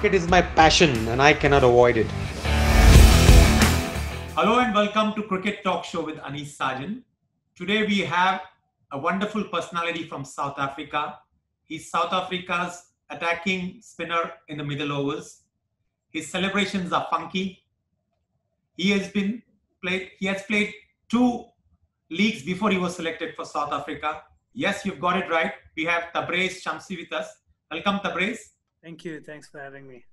Cricket is my passion and I cannot avoid it. Hello and welcome to Cricket Talk Show with Sajan. Today we have a wonderful personality from South Africa. He's South Africa's attacking spinner in the middle overs. His celebrations are funky. He has played 2 leagues before he was selected for South Africa. Yes, you've got it right. We have Tabraiz Shamsi with us. Welcome, Tabraiz. Thank you. Thanks for having me.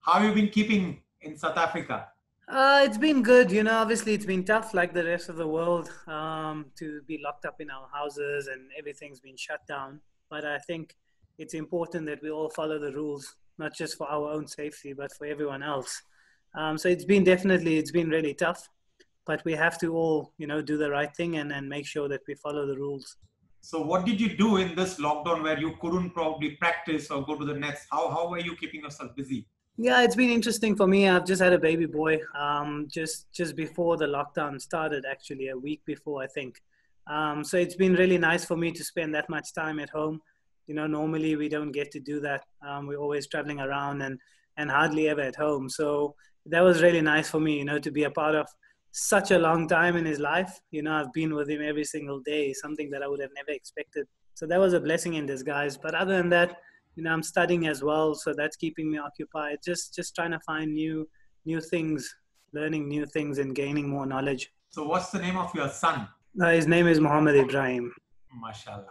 How have you been keeping in South Africa? It's been good. Obviously it's been tough like the rest of the world to be locked up in our houses and everything's been shut down. But I think it's important that we all follow the rules, not just for our own safety, but for everyone else. So it's been really tough, but we have to all, do the right thing and make sure that we follow the rules. So what did you do in this lockdown where you couldn't probably practice or go to the nets? How were you keeping yourself busy? Yeah, it's been interesting for me. I've just had a baby boy just before the lockdown started, actually, a week before, I think. So it's been really nice for me to spend that much time at home. Normally we don't get to do that. We're always traveling around and hardly ever at home. So that was really nice for me, to be a part of such a long time in his life. I've been with him every single day, something that I would have never expected. So that was a blessing in disguise. But other than that, I'm studying as well, so that's keeping me occupied. Just trying to find new things, learning new things, and gaining more knowledge. So, what's the name of your son? His name is Mohammed Ibrahim. MashaAllah.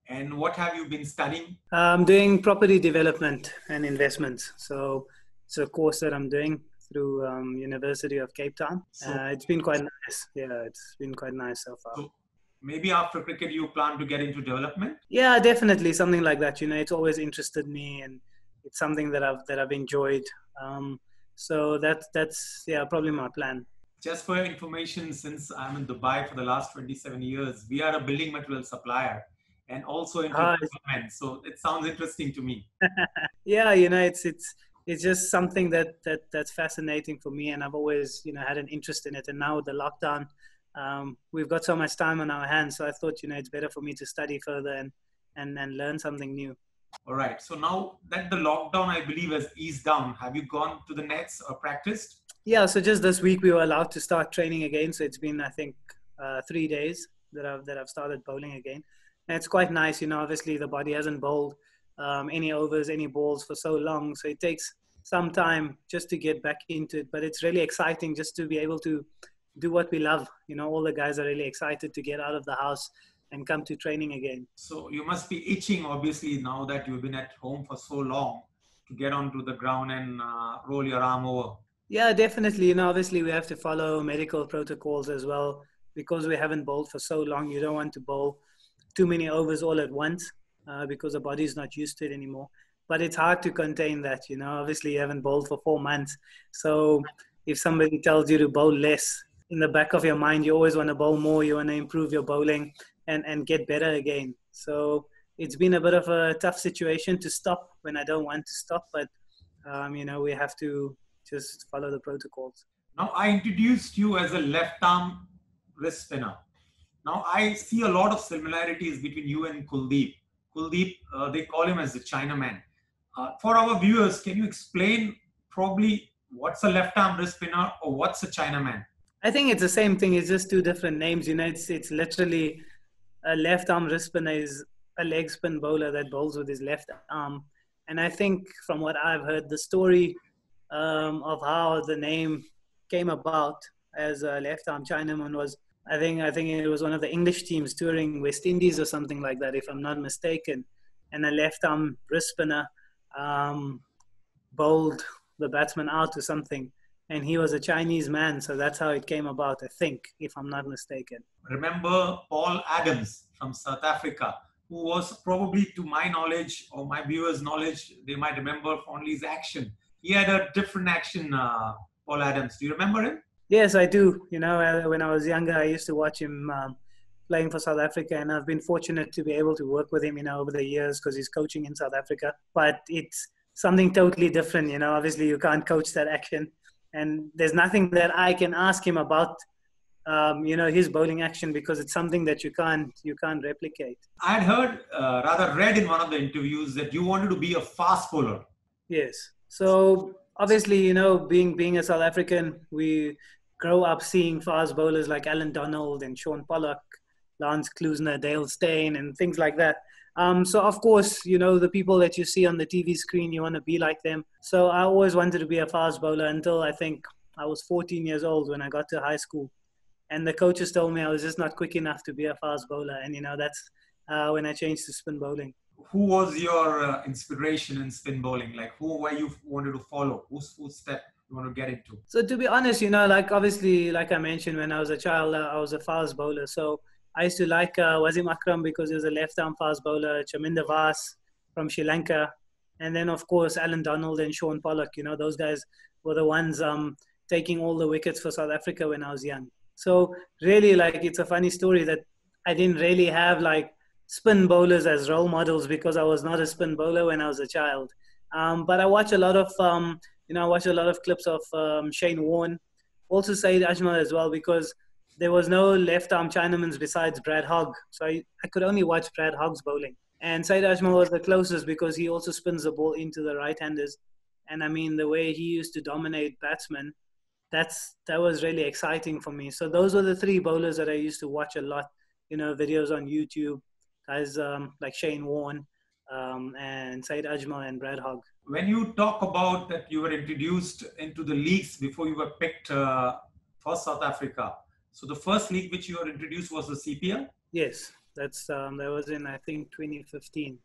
And what have you been studying? I'm doing property development and investments. So it's a course that I'm doing through University of Cape Town. It's been quite nice. Yeah, it's been quite nice so far. So maybe after cricket, you plan to get into development? Yeah, definitely something like that. It's always interested me, and it's something that I've enjoyed. So that's probably my plan. Just for your information, since I'm in Dubai for the last 27 years, we are a building material supplier and also into development. So it sounds interesting to me. Yeah, it's just something that's fascinating for me, and I've always had an interest in it. And now with the lockdown, we've got so much time on our hands, so I thought it's better for me to study further and learn something new. All right. So now that the lockdown, I believe, has eased down, have you gone to the nets or practiced? Yeah. So just this week we were allowed to start training again. So it's been, I think, 3 days that I've started bowling again, and it's quite nice. Obviously the body hasn't bowled any overs, any balls for so long, so it takes some time just to get back into it. But it's really exciting just to be able to do what we love. All the guys are really excited to get out of the house and come to training again. So you must be itching, obviously, now that you've been at home for so long, to get onto the ground and roll your arm over. Yeah, definitely. Obviously we have to follow medical protocols as well, because we haven't bowled for so long. You don't want to bowl too many overs all at once because the body's not used to it anymore. But it's hard to contain that. Obviously you haven't bowled for 4 months. So if somebody tells you to bowl less, in the back of your mind, you always want to bowl more. You want to improve your bowling and get better again. So it's been a bit of a tough situation to stop when I don't want to stop. But, we have to just follow the protocols. Now, I introduced you as a left-arm wrist spinner. Now, I see a lot of similarities between you and Kuldeep. Kuldeep, they call him as the Chinaman. For our viewers, can you explain probably what's a left-arm wrist spinner or what's a Chinaman? I think it's the same thing. It's just 2 different names. It's literally a left arm wrist spinner is a leg spin bowler that bowls with his left arm. And I think from what I've heard, the story of how the name came about as a left arm Chinaman was, I think it was one of the English teams touring West Indies or something like that, if I'm not mistaken. And a left arm wrist spinner bowled the batsman out or something. And he was a Chinese man, so that's how it came about, I think, if I'm not mistaken. Remember Paul Adams from South Africa, who was probably, to my knowledge or my viewers' knowledge, they might remember fondly his action. He had a different action, Paul Adams. Do you remember him? Yes, I do. When I was younger, I used to watch him playing for South Africa, and I've been fortunate to be able to work with him, over the years, because he's coaching in South Africa. But it's something totally different, Obviously, you can't coach that action. And there's nothing that I can ask him about, his bowling action, because it's something that you can't replicate. I had heard, rather read in one of the interviews that you wanted to be a fast bowler. Yes. So obviously, being a South African, we grow up seeing fast bowlers like Alan Donald and Sean Pollock, Lance Klusener, Dale Steyn, and things like that. So of course, the people that you see on the TV screen, you want to be like them. So I always wanted to be a fast bowler until I think I was 14 years old when I got to high school, and the coaches told me I was just not quick enough to be a fast bowler, and that's when I changed to spin bowling. Who was your inspiration in spin bowling? Like who were you wanted to follow? Whose footstep you want to get into? So to be honest, like obviously, like I mentioned, when I was a child, I was a fast bowler. So I used to like Wasim Akram because he was a left-arm fast bowler, Chaminda Vas from Sri Lanka, and then of course Alan Donald and Sean Pollock. Those guys were the ones taking all the wickets for South Africa when I was young. So really, like, it's a funny story that I didn't really have like spin bowlers as role models because I was not a spin bowler when I was a child. But I watch a lot of I watched a lot of clips of Shane Warne, also Saeed Ajmal as well, because there was no left-arm Chinamans besides Brad Hogg. So I could only watch Brad Hogg's bowling. And Saeed Ajmal was the closest because he also spins the ball into the right-handers. And I mean, the way he used to dominate batsmen, that was really exciting for me. So those were the three bowlers that I used to watch a lot, videos on YouTube, guys like Shane Warne, and Saeed Ajmal and Brad Hogg. When you talk about that you were introduced into the leagues before you were picked for South Africa, so the first league which you were introduced was the CPL? Yes, that was in, I think, 2015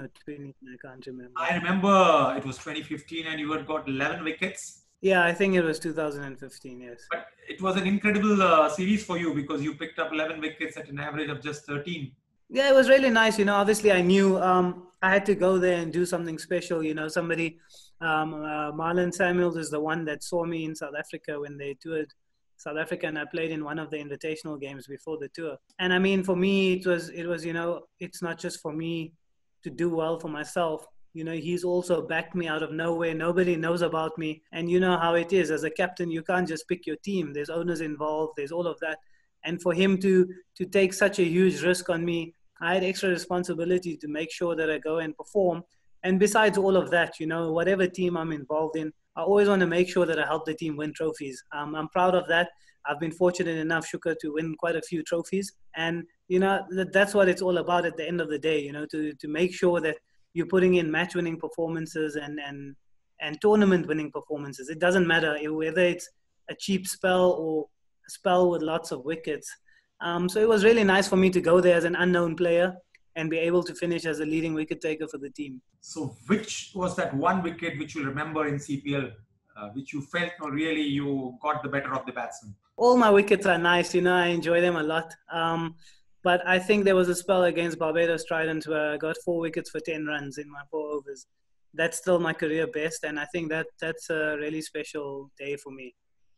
or 20, I can't remember. I remember it was 2015 and you had got 11 wickets. Yeah, I think it was 2015, yes. But it was an incredible series for you because you picked up 11 wickets at an average of just 13. Yeah, it was really nice. Obviously I knew I had to go there and do something special. Somebody, Marlon Samuels is the one that saw me in South Africa when they toured South Africa, and I played in one of the invitational games before the tour. And I mean, for me, it was, it's not just for me to do well for myself. He's also backed me out of nowhere. Nobody knows about me. And you know how it is. As a captain, you can't just pick your team. There's owners involved. There's all of that. And for him to take such a huge risk on me, I had extra responsibility to make sure that I go and perform. And besides all of that, whatever team I'm involved in, I always want to make sure that I help the team win trophies. I'm proud of that. I've been fortunate enough, Shukar, to win quite a few trophies. And, that's what it's all about at the end of the day, to make sure that you're putting in match-winning performances and tournament-winning performances. It doesn't matter whether it's a cheap spell or a spell with lots of wickets. So it was really nice for me to go there as an unknown player and be able to finish as a leading wicket taker for the team. So which was that one wicket which you remember in CPL, which you felt really you got the better of the batsman? All my wickets are nice, I enjoy them a lot. But I think there was a spell against Barbados Trident where I got 4 wickets for 10 runs in my 4 overs. That's still my career best, and I think that's a really special day for me.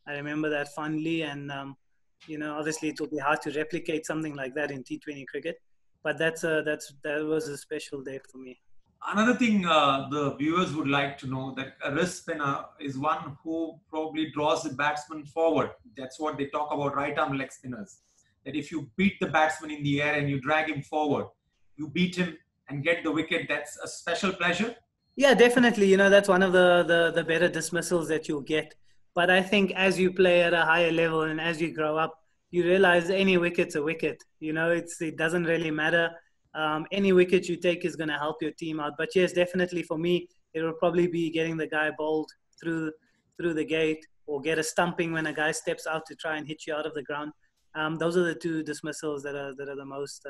I remember that fondly, and obviously it will be hard to replicate something like that in T20 cricket, but that was a special day for me. Another thing the viewers would like to know, that a wrist spinner is one who probably draws the batsman forward. That's what they talk about right-arm leg spinners. That if you beat the batsman in the air and you drag him forward, you beat him and get the wicket, that's a special pleasure? Yeah, definitely. That's one of the better dismissals that you'll get. But I think as you play at a higher level and as you grow up, you realize any wicket's a wicket. It doesn't really matter. Any wicket you take is going to help your team out. But yes, definitely for me, it will probably be getting the guy bowled through the gate, or get a stumping when a guy steps out to try and hit you out of the ground. Those are the 2 dismissals that are the most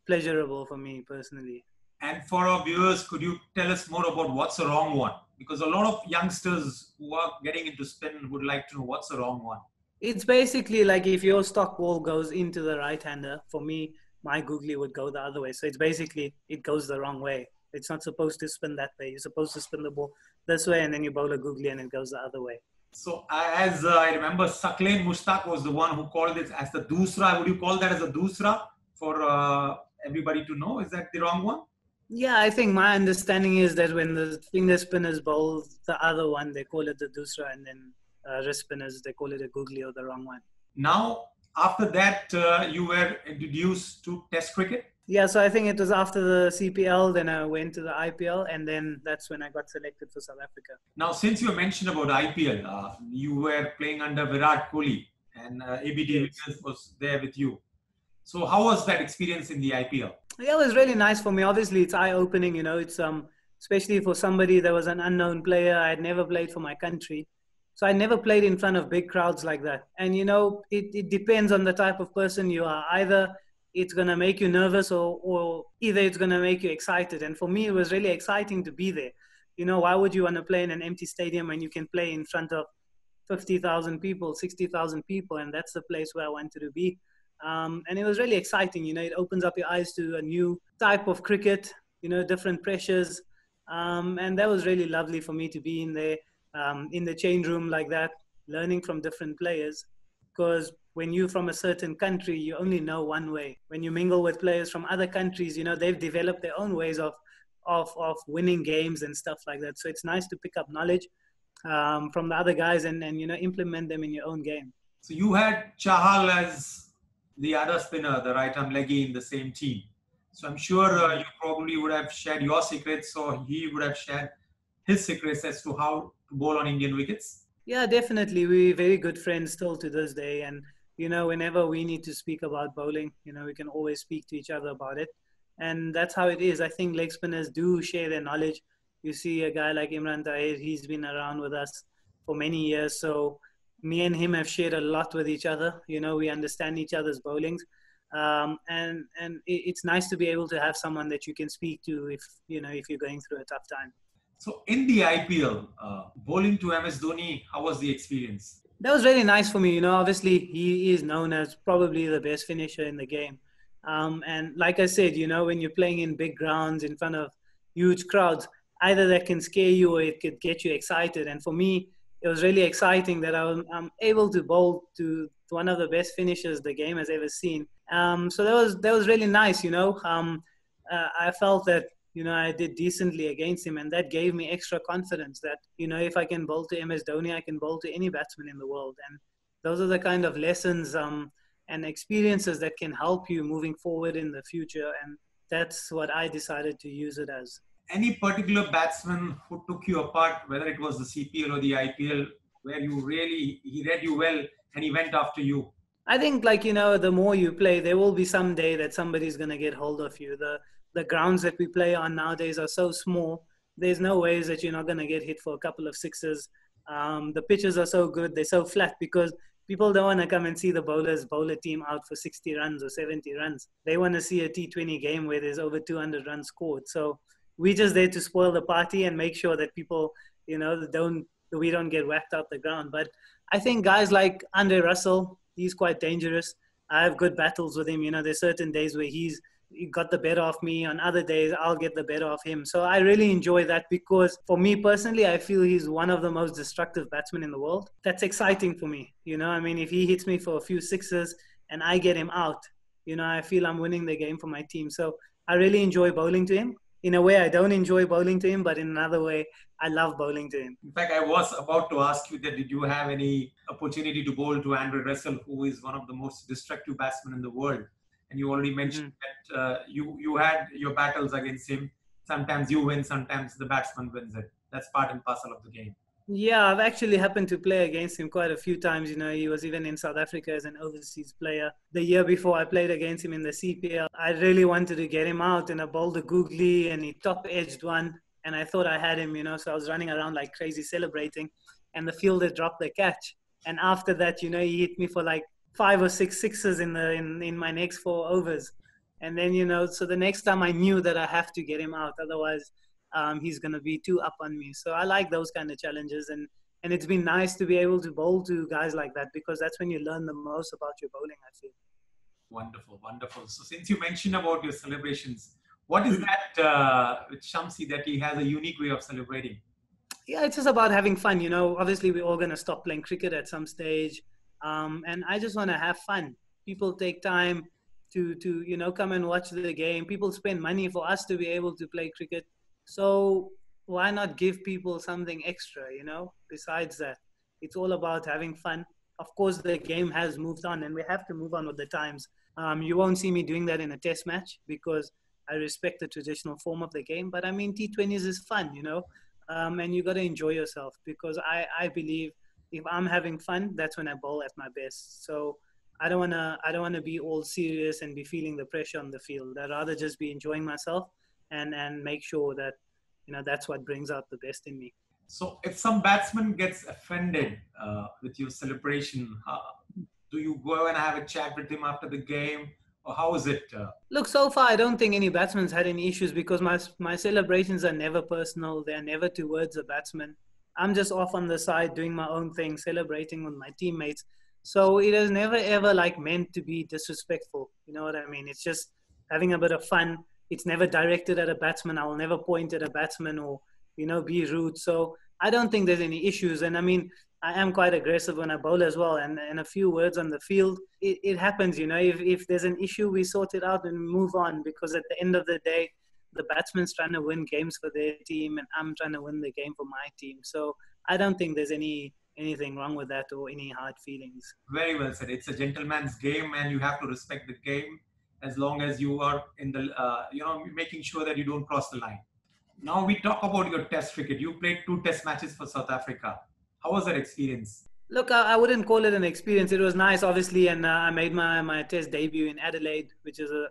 pleasurable for me personally. And for our viewers, could you tell us more about what's the wrong one? Because a lot of youngsters who are getting into spin would like to know what's the wrong one. It's basically like if your stock ball goes into the right-hander, for me, my googly would go the other way. So it's basically, it goes the wrong way. It's not supposed to spin that way. You're supposed to spin the ball this way, and then you bowl a googly and it goes the other way. So as I remember, Saqlain Mushtaq was the one who called it as the doosra. Would you call that as a doosra for everybody to know? Is that the wrong one? Yeah, I think my understanding is that when the finger spinners bowl the other one, they call it the doosra, and then wrist spinners, they call it a googly, or the wrong one. Now, after that, you were introduced to Test cricket? Yeah, so I think it was after the CPL, then I went to the IPL, and then that's when I got selected for South Africa. Now, since you mentioned about IPL, you were playing under Virat Kohli and AB de Yes. Villiers was there with you. So how was that experience in the IPL? Yeah, it was really nice for me. Obviously, it's eye-opening, you know. It's especially for somebody that was an unknown player. I had never played for my country, so I never played in front of big crowds like that. And you know, it depends on the type of person you are. Either it's gonna make you nervous, or either it's gonna make you excited. And for me, it was really exciting to be there. You know, why would you want to play in an empty stadium when you can play in front of 50,000 people, 60,000 people, and that's the place where I wanted to be. And it was really exciting. You know, it opens up your eyes to a new type of cricket, you know, different pressures. And that was really lovely for me to be in there, in the change room like that, learning from different players. Because when you're from a certain country, you only know one way. When you mingle with players from other countries, you know, they've developed their own ways of winning games and stuff like that. So it's nice to pick up knowledge from the other guys and you know, implement them in your own game. So you had Chahal as the other spinner, the right arm leggy in the same team. So I'm sure you probably would have shared your secrets, or he would have shared his secrets as to how to bowl on Indian wickets. Yeah, definitely. We're very good friends still to this day. And, you know, whenever we need to speak about bowling, you know, we can always speak to each other about it. And that's how it is. I think leg spinners do share their knowledge. You see a guy like Imran Tahir, he's been around with us for many years. So me and him have shared a lot with each other. You know, we understand each other's bowlings. And it's nice to be able to have someone that you can speak to if, you know, if you're going through a tough time. So in the IPL, bowling to MS Dhoni, how was the experience? That was really nice for me. You know, obviously he is known as probably the best finisher in the game. And like I said, you know, when you're playing in big grounds in front of huge crowds, either that can scare you or it could get you excited. And for me, it was really exciting that I'm able to bowl to one of the best finishers the game has ever seen. So that was really nice. You know, I felt that, you know, I did decently against him, and that gave me extra confidence that, you know, if I can bowl to MS Dhoni, I can bowl to any batsman in the world. And those are the kind of lessons and experiences that can help you moving forward in the future. And that's what I decided to use it as. Any particular batsman who took you apart, whether it was the CPL or the IPL, where he read you well and he went after you? I think, like, you know, the more you play, there will be some day that somebody's going to get hold of you. The grounds that we play on nowadays are so small. There's no ways that you're not going to get hit for a couple of sixes. The pitches are so good. They're so flat because people don't want to come and see the bowler team out for 60 runs or 70 runs. They want to see a T20 game where there's over 200 runs scored. So we're just there to spoil the party and make sure that people, you know, we don't get whacked out the ground. But I think guys like Andre Russell, he's quite dangerous. I have good battles with him. You know, there's certain days where he got the better of me. On other days, I'll get the better of him. So I really enjoy that because for me personally, I feel he's one of the most destructive batsmen in the world. That's exciting for me. You know, I mean, if he hits me for a few sixes and I get him out, you know, I feel I'm winning the game for my team. So I really enjoy bowling to him. In a way, I don't enjoy bowling to him, but in another way, I love bowling to him. In fact, I was about to ask you that did you have any opportunity to bowl to Andre Russell, who is one of the most destructive batsmen in the world? And you already mentioned that you had your battles against him. Sometimes you win, sometimes the batsman wins it. That's part and parcel of the game. Yeah, I've actually happened to play against him quite a few times. You know, he was even in South Africa as an overseas player. The year before I played against him in the CPL, I really wanted to get him out, and I bowled a googly and he top-edged one. And I thought I had him, you know, so I was running around like crazy celebrating, and the fielder dropped the catch. And after that, you know, he hit me for like 5 or 6 sixes in my next 4 overs. And then, you know, so the next time I knew that I have to get him out. Otherwise, he's going to be too up on me. So I like those kind of challenges. And it's been nice to be able to bowl to guys like that because that's when you learn the most about your bowling, I feel. Wonderful, wonderful. So since you mentioned about your celebrations, what is that with Shamsi that he has a unique way of celebrating? Yeah, it's just about having fun. You know, obviously we're all going to stop playing cricket at some stage. And I just want to have fun. People take time to you know, come and watch the game. People spend money for us to be able to play cricket. So why not give people something extra, you know? Besides that, it's all about having fun. of course, the game has moved on and we have to move on with the times. You won't see me doing that in a test match because I respect the traditional form of the game. But I mean, T20s is fun, and you got to enjoy yourself because I believe if I'm having fun, that's when I bowl at my best. So I don't wanna be all serious and be feeling the pressure on the field. I'd rather just be enjoying myself and make sure that that's what brings out the best in me. So if some batsman gets offended with your celebration, do you go and have a chat with him after the game, or how is it? Look, so far I don't think any batsman's had any issues because my celebrations are never personal. They're never towards the batsman. I'm just off on the side doing my own thing, celebrating with my teammates. So it has never ever like meant to be disrespectful. You know what I mean? It's just having a bit of fun. It's never directed at a batsman. I will never point at a batsman or be rude. So I don't think there's any issues. And I mean, I am quite aggressive when I bowl as well. And a few words on the field, it happens. If there's an issue, we sort it out and move on. Because at the end of the day, the batsman's trying to win games for their team, and I'm trying to win the game for my team. So I don't think there's anything wrong with that or any hard feelings. Very well said. It's a gentleman's game, and you have to respect the game as long as you are in the, making sure that you don't cross the line. Now we talk about your test cricket. You played 2 test matches for South Africa. How was that experience? Look, I wouldn't call it an experience. It was nice, obviously, and I made my test debut in Adelaide, which is a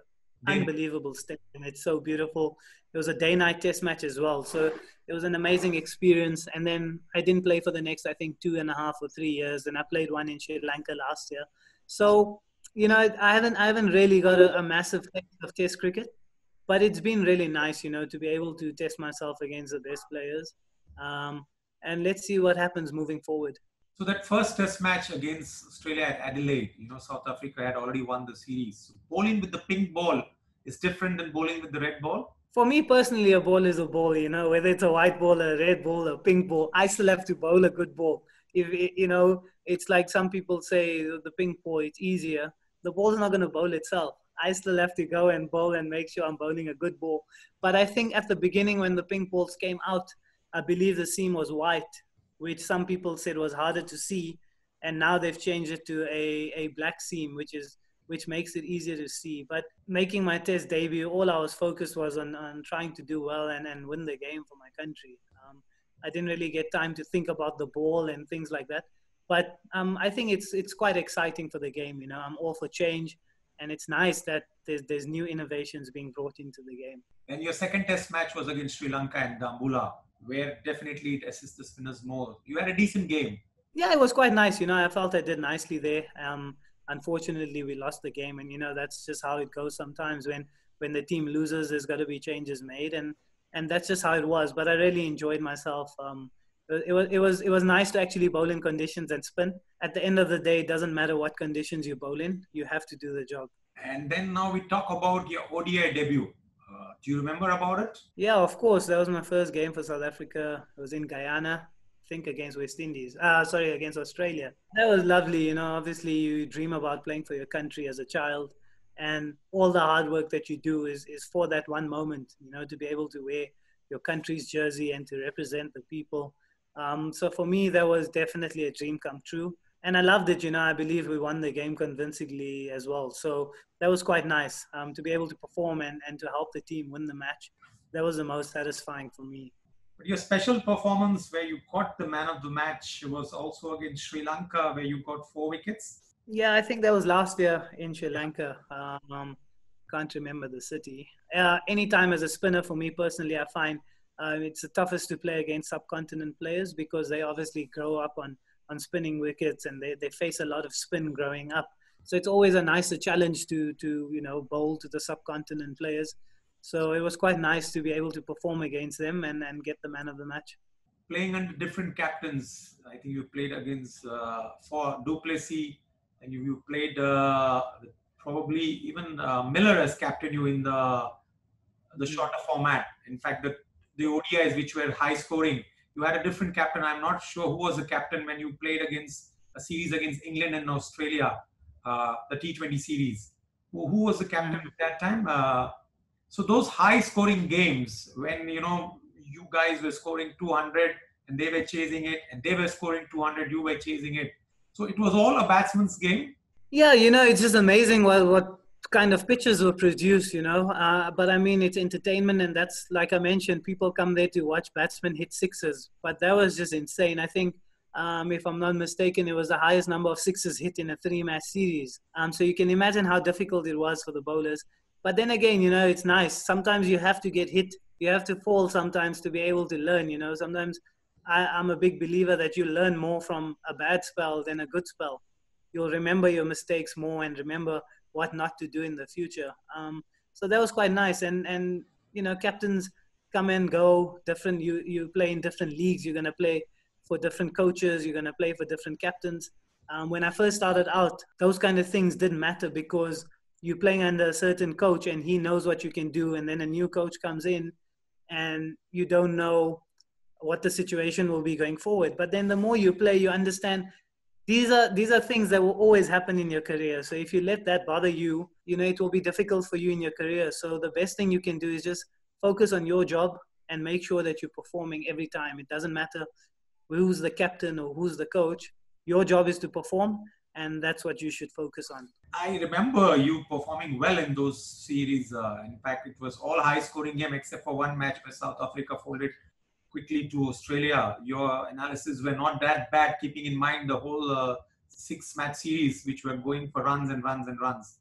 unbelievable stadium. It's so beautiful. It was a day-night test match as well, so it was an amazing experience. And then I didn't play for the next, I think, 2.5 or 3 years, and I played one in Sri Lanka last year. So I haven't really got a massive taste of test cricket, but it's been really nice, to be able to test myself against the best players. And let's see what happens moving forward. So that first test match against Australia at Adelaide, South Africa had already won the series. So bowling with the pink ball is different than bowling with the red ball? For me personally, a ball is a ball, whether it's a white ball, a red ball, a pink ball, I still have to bowl a good ball. If it's like some people say the pink ball, it's easier. The ball's not going to bowl itself. I still have to go and bowl and make sure I'm bowling a good ball. But I think at the beginning when the pink balls came out, I believe the seam was white, which some people said was harder to see. And now they've changed it to a black seam, which makes it easier to see. But making my test debut, all I was focused was on trying to do well and win the game for my country. I didn't really get time to think about the ball and things like that. But I think it's quite exciting for the game. I'm all for change. And it's nice that there's new innovations being brought into the game. And your second test match was against Sri Lanka and Dambulla, where definitely it assists the spinners more. You had a decent game. Yeah, it was quite nice. I felt I did nicely there. Unfortunately, we lost the game. And, that's just how it goes sometimes. When the team loses, there's got to be changes made. And that's just how it was. But I really enjoyed myself. It was nice to actually bowl in conditions and spin. At the end of the day, it doesn't matter what conditions you bowl in. You have to do the job. And then now we talk about your ODI debut. Do you remember about it? Yeah, of course. That was my first game for South Africa. It was in Guyana, I think against West Indies. Against Australia. That was lovely. Obviously you dream about playing for your country as a child. And all the hard work that you do is for that one moment, to be able to wear your country's jersey and to represent the people. So for me, that was definitely a dream come true. And I loved it, I believe we won the game convincingly as well. So that was quite nice to be able to perform and to help the team win the match. That was the most satisfying for me. But your special performance where you caught the man of the match was also against Sri Lanka, where you got 4 wickets. Yeah, I think that was last year in Sri Lanka. Can't remember the city. Anytime as a spinner, for me personally, I find it's the toughest to play against subcontinent players because they obviously grow up on spinning wickets and they face a lot of spin growing up. So it's always a nicer challenge to bowl to the subcontinent players. So it was quite nice to be able to perform against them and get the man of the match. Playing under different captains, I think you played against for Du Plessis, and you played probably even Miller as captain you in the shorter format. In fact, the ODIs which were high scoring, you had a different captain. I'm not sure who was the captain when you played against a series against England and Australia, the T20 series. Who was the captain at that time? So those high scoring games when, you guys were scoring 200 and they were chasing it and they were scoring 200, you were chasing it. So it was all a batsman's game. Yeah, it's just amazing what kind of pictures were produced, But I mean, it's entertainment, and that's like I mentioned, people come there to watch batsmen hit sixes. But that was just insane. I think, if I'm not mistaken, it was the highest number of sixes hit in a 3-match series. So you can imagine how difficult it was for the bowlers. But then again, it's nice. Sometimes you have to get hit. You have to fall sometimes to be able to learn. Sometimes I'm a big believer that you learn more from a bad spell than a good spell. You'll remember your mistakes more and remember what not to do in the future. So that was quite nice. And captains come and go different. You play in different leagues. You're going to play for different coaches. You're going to play for different captains. When I first started out, those kind of things didn't matter because you're playing under a certain coach and he knows what you can do. And then a new coach comes in and you don't know what the situation will be going forward. But then the more you play, you understand these are things that will always happen in your career. So if you let that bother you, it will be difficult for you in your career. So the best thing you can do is just focus on your job and make sure that you're performing every time. It doesn't matter who's the captain or who's the coach. Your job is to perform, and that's what you should focus on. I remember you performing well in those series. In fact, it was all high-scoring game except for one match where South Africa folded quickly to Australia. Your analysis were not that bad, keeping in mind the whole 6-match series, which were going for runs and runs and runs.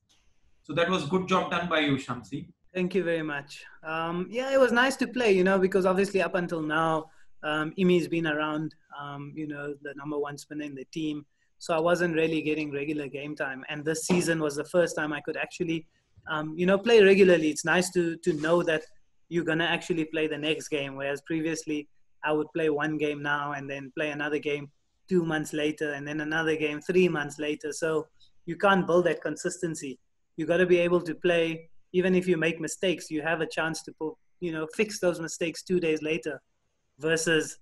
So that was good job done by you, Shamsi. Thank you very much. Yeah, it was nice to play, because obviously up until now, Imi's been around, the number one spinner in the team. So I wasn't really getting regular game time. And this season was the first time I could actually, play regularly. It's nice to know that you're going to actually play the next game. Whereas previously I would play one game now and then play another game 2 months later and then another game 3 months later. So you can't build that consistency. You got to be able to play. Even if you make mistakes, you have a chance to fix those mistakes 2 days later versus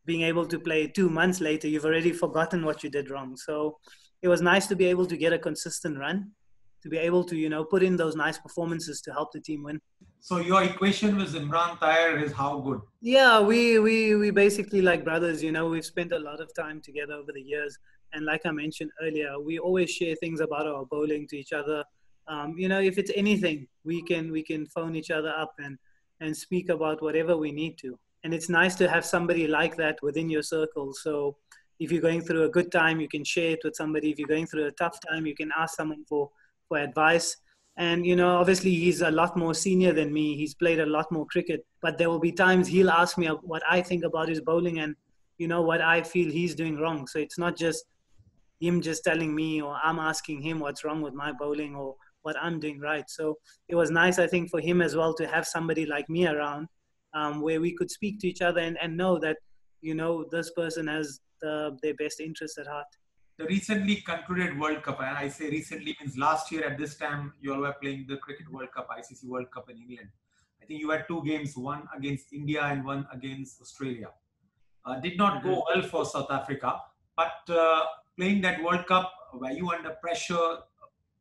being able to play 2 months later. You've already forgotten what you did wrong. So it was nice to be able to get a consistent run, to be able to, put in those nice performances to help the team win. So your equation with Imran Tahir is how good? Yeah, we basically like brothers, we've spent a lot of time together over the years. And like I mentioned earlier, we always share things about our bowling to each other. If it's anything, we can phone each other up and speak about whatever we need to. And it's nice to have somebody like that within your circle. So if you're going through a good time, you can share it with somebody. If you're going through a tough time, you can ask someone for advice. And, obviously he's a lot more senior than me. He's played a lot more cricket. But there will be times he'll ask me what I think about his bowling and, what I feel he's doing wrong. So it's not just him just telling me or I'm asking him what's wrong with my bowling or what I'm doing right. So it was nice, I think, for him as well to have somebody like me around where we could speak to each other and know that, this person has their best interests at heart. The recently concluded World Cup, and I say recently means last year at this time, you all were playing the Cricket World Cup, ICC World Cup in England. I think you had 2 games, one against India and one against Australia. Did not go well for South Africa, but playing that World Cup, were you under pressure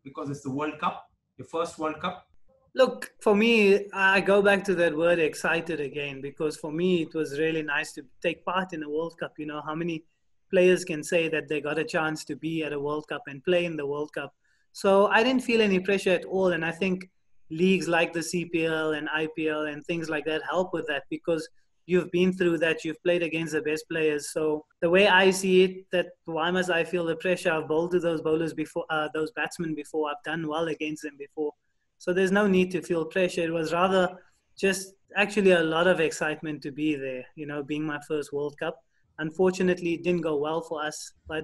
because it's the World Cup, your first World Cup? Look, for me, I go back to that word excited again, because for me, it was really nice to take part in a World Cup. How many players can say that they got a chance to be at a World Cup and play in the World Cup? So I didn't feel any pressure at all. And I think leagues like the CPL and IPL and things like that help with that, because you've been through that, you've played against the best players. So the way I see it, that why must I feel the pressure? I've bowled to those bowlers before, those batsmen before. I've done well against them before. So there's no need to feel pressure. It was rather just actually a lot of excitement to be there, being my first World Cup. Unfortunately, it didn't go well for us, but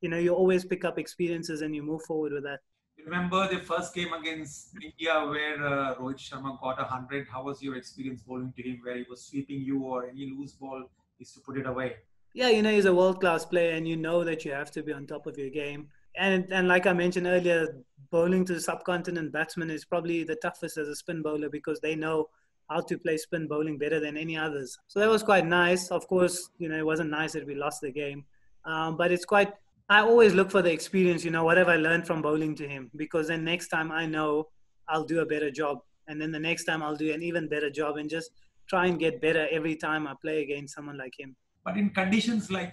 you always pick up experiences and you move forward with that. Remember the first game against India where Rohit Sharma got 100? How was your experience bowling to him, where he was sweeping you or any loose ball is to put it away? Yeah, he's a world-class player and you know that you have to be on top of your game. And like I mentioned earlier, bowling to subcontinent batsmen is probably the toughest as a spin bowler, because they know how to play spin bowling better than any others. So that was quite nice. Of course, it wasn't nice that we lost the game. But it's quite, I always look for the experience, what have I learned from bowling to him? Because then next time I know I'll do a better job. And then the next time I'll do an even better job and just try and get better every time I play against someone like him. But in conditions like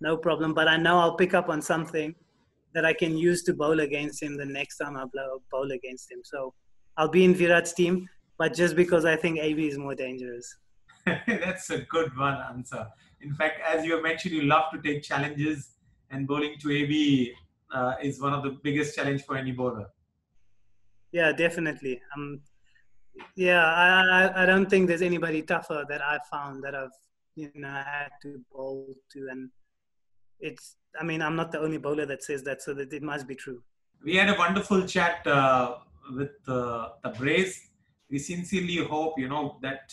no problem. But I know I'll pick up on something that I can use to bowl against him the next time I bowl against him. So I'll be in Virat's team, but just because I think AB is more dangerous. That's a good one answer. In fact, as you have mentioned, you love to take challenges, and bowling to AB is one of the biggest challenge for any bowler. Yeah, definitely. Yeah, I don't think there's anybody tougher that I've found that I've had to bowl to, and I mean, I'm not the only bowler that says that, so that it must be true. We had a wonderful chat with Tabraiz. We sincerely hope, that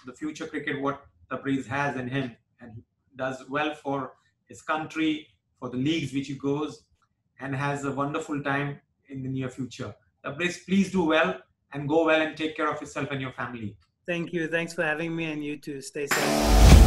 the future cricket, what Tabraiz has in him, and he does well for his country, for the leagues which he goes, and has a wonderful time in the near future. Tabraiz, please do well and go well and take care of yourself and your family. Thank you. Thanks for having me, and you too. Stay safe.